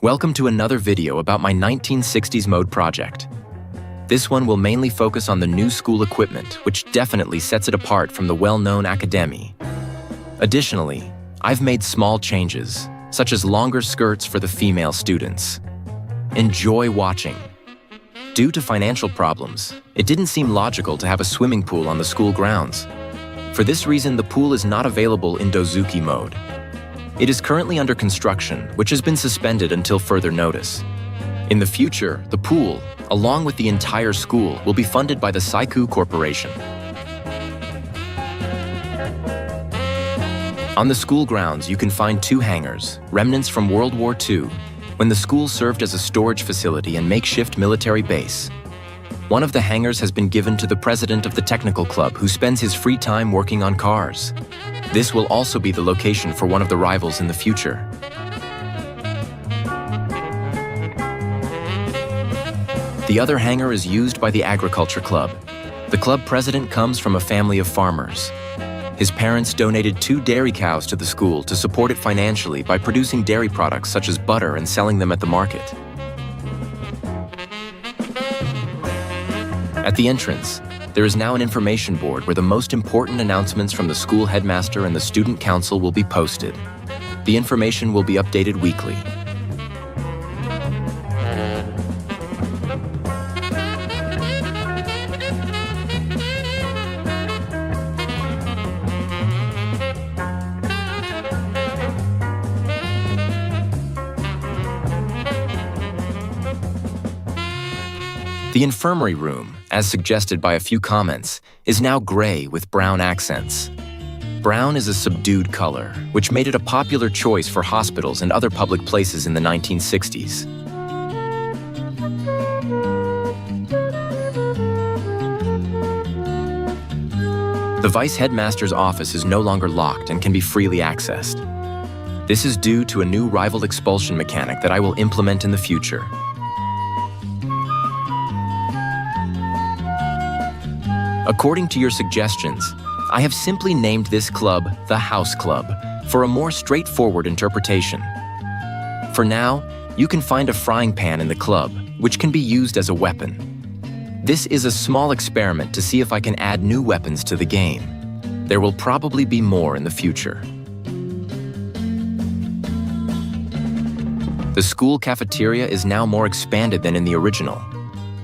Welcome to another video about my 1960s mode project. This one will mainly focus on the new school equipment, which definitely sets it apart from the well-known academy. Additionally, I've made small changes, such as longer skirts for the female students. Enjoy watching. Due to financial problems, it didn't seem logical to have a swimming pool on the school grounds. For this reason, the pool is not available in Dozuki mode. It is currently under construction, which has been suspended until further notice. In the future, the pool, along with the entire school, will be funded by the Saiku Corporation. On the school grounds, you can find two hangars, remnants from World War II, when the school served as a storage facility and makeshift military base. One of the hangars has been given to the president of the technical club, who spends his free time working on cars. This will also be the location for one of the rivals in the future. The other hangar is used by the agriculture club. The club president comes from a family of farmers. His parents donated 2 dairy cows to the school to support it financially by producing dairy products such as butter and selling them at the market. At the entrance, there is now an information board where the most important announcements from the school headmaster and the student council will be posted. The information will be updated weekly. The infirmary room, as suggested by a few comments, is now gray with brown accents. Brown is a subdued color, which made it a popular choice for hospitals and other public places in the 1960s. The vice-headmaster's office is no longer locked and can be freely accessed. This is due to a new rival expulsion mechanic that I will implement in the future. According to your suggestions, I have simply named this club the House Club for a more straightforward interpretation. For now, you can find a frying pan in the club, which can be used as a weapon. This is a small experiment to see if I can add new weapons to the game. There will probably be more in the future. The school cafeteria is now more expanded than in the original.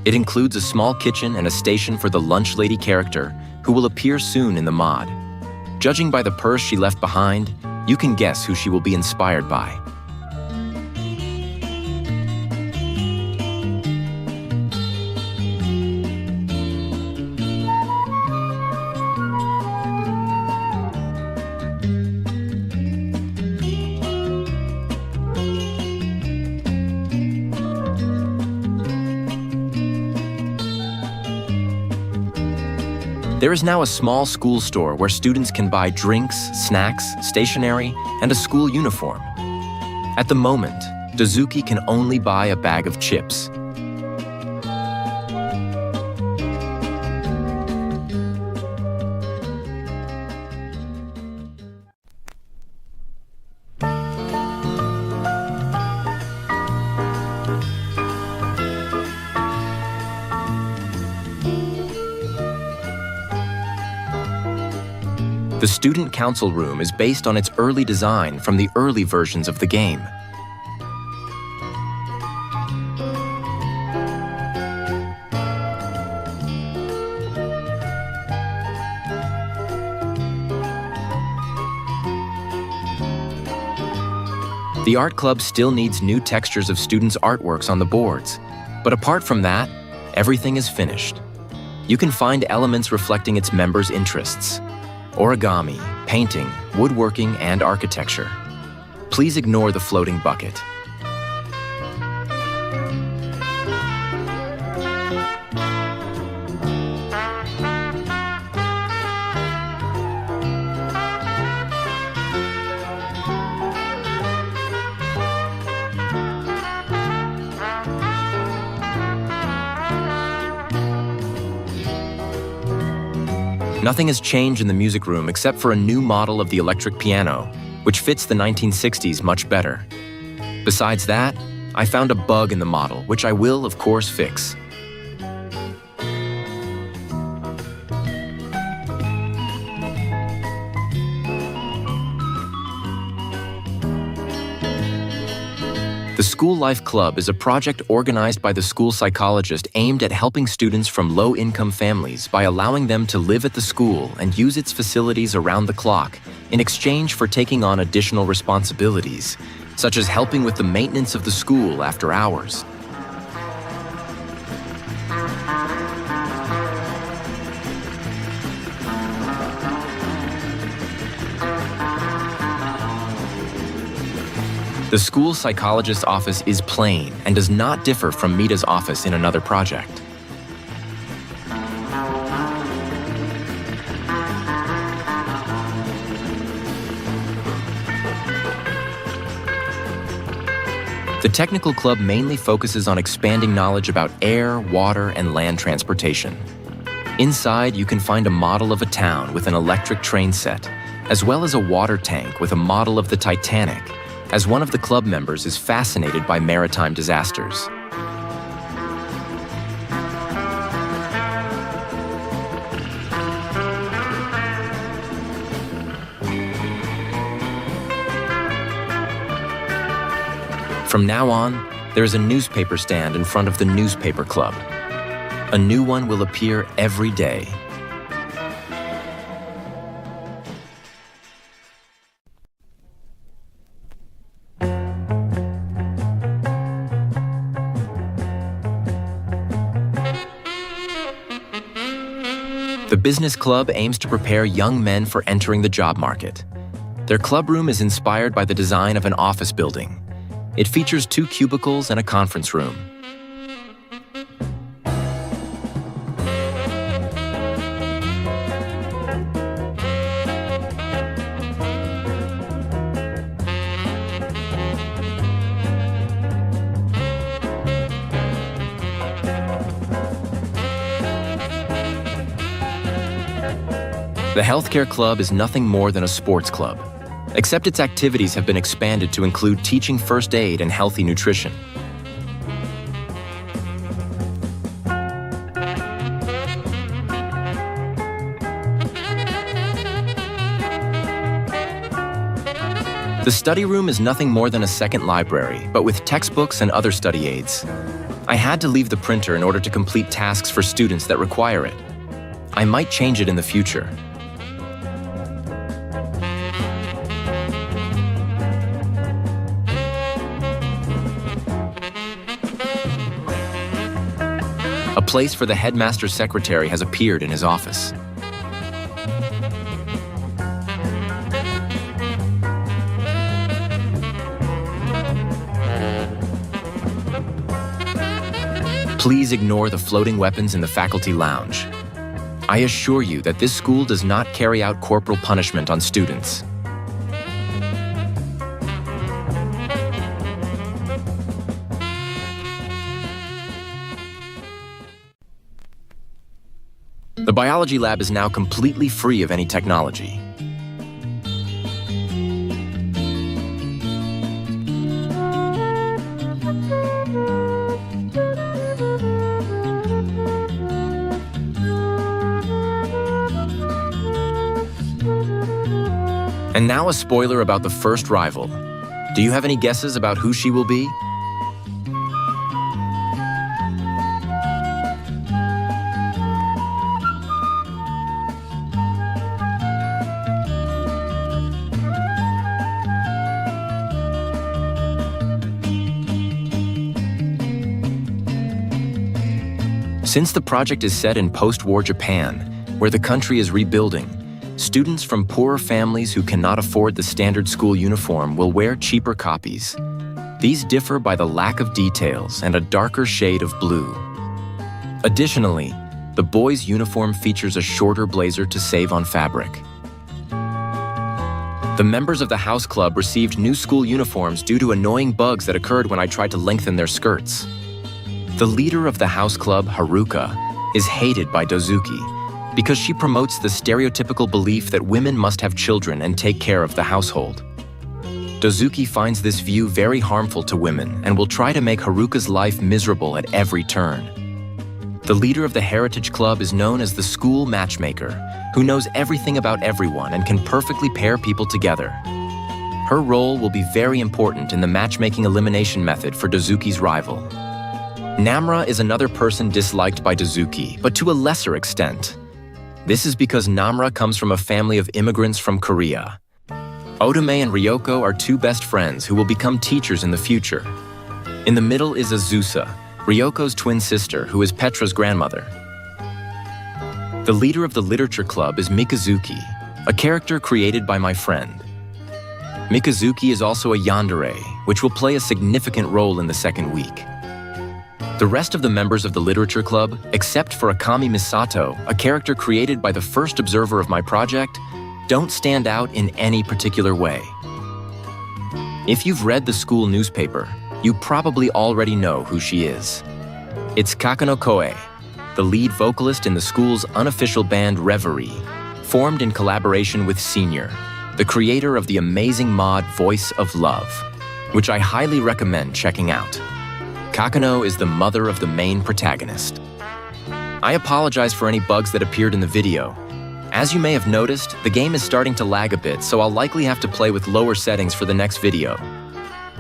It includes a small kitchen and a station for the lunch lady character, who will appear soon in the mod. Judging by the purse she left behind, you can guess who she will be inspired by. There is now a small school store where students can buy drinks, snacks, stationery, and a school uniform. At the moment, Dozuki can only buy a bag of chips. The student council room is based on its early design from the early versions of the game. The art club still needs new textures of students' artworks on the boards, but apart from that, everything is finished. You can find elements reflecting its members' interests: origami, painting, woodworking, and architecture. Please ignore the floating bucket. Nothing has changed in the music room except for a new model of the electric piano, which fits the 1960s much better. Besides that, I found a bug in the model, which I will, of course, fix. The School Life Club is a project organized by the school psychologist aimed at helping students from low-income families by allowing them to live at the school and use its facilities around the clock in exchange for taking on additional responsibilities, such as helping with the maintenance of the school after hours. The school psychologist's office is plain and does not differ from Mita's office in another project. The technical club mainly focuses on expanding knowledge about air, water, and land transportation. Inside, you can find a model of a town with an electric train set, as well as a water tank with a model of the Titanic, as one of the club members is fascinated by maritime disasters. From now on, there is a newspaper stand in front of the newspaper club. A new one will appear every day. The business club aims to prepare young men for entering the job market. Their club room is inspired by the design of an office building. It features 2 cubicles and a conference room. The healthcare club is nothing more than a sports club, except its activities have been expanded to include teaching first aid and healthy nutrition. The study room is nothing more than a second library, but with textbooks and other study aids. I had to leave the printer in order to complete tasks for students that require it. I might change it in the future. A place for the headmaster's secretary has appeared in his office. Please ignore the floating weapons in the faculty lounge. I assure you that this school does not carry out corporal punishment on students. The biology lab is now completely free of any technology. And now a spoiler about the first rival. Do you have any guesses about who she will be? Since the project is set in post-war Japan, where the country is rebuilding, students from poorer families who cannot afford the standard school uniform will wear cheaper copies. These differ by the lack of details and a darker shade of blue. Additionally, the boys' uniform features a shorter blazer to save on fabric. The members of the house club received new school uniforms due to annoying bugs that occurred when I tried to lengthen their skirts. The leader of the house club, Haruka, is hated by Dozuki because she promotes the stereotypical belief that women must have children and take care of the household. Dozuki finds this view very harmful to women and will try to make Haruka's life miserable at every turn. The leader of the Heritage Club is known as the school matchmaker, who knows everything about everyone and can perfectly pair people together. Her role will be very important in the matchmaking elimination method for Dozuki's rival. Namra is another person disliked by Dozuki, but to a lesser extent. This is because Namra comes from a family of immigrants from Korea. Otome and Ryoko are two best friends who will become teachers in the future. In the middle is Azusa, Ryoko's twin sister, who is Petra's grandmother. The leader of the literature club is Mikazuki, a character created by my friend. Mikazuki is also a Yandere, which will play a significant role in the second week. The rest of the members of the literature club, except for Akami Misato, a character created by the first observer of my project, don't stand out in any particular way. If you've read the school newspaper, you probably already know who she is. It's Kakano Keo, the lead vocalist in the school's unofficial band Reverie, formed in collaboration with Senior, the creator of the amazing mod Voice of Love, which I highly recommend checking out. Kakano is the mother of the main protagonist. I apologize for any bugs that appeared in the video. As you may have noticed, the game is starting to lag a bit, so I'll likely have to play with lower settings for the next video.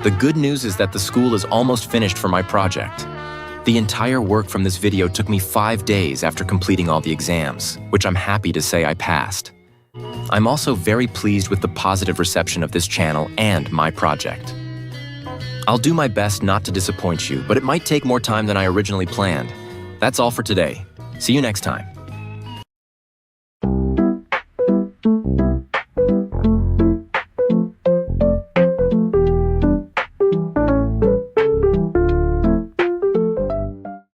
The good news is that the school is almost finished for my project. The entire work from this video took me 5 days after completing all the exams, which I'm happy to say I passed. I'm also very pleased with the positive reception of this channel and my project. I'll do my best not to disappoint you, but it might take more time than I originally planned. That's all for today. See you next time.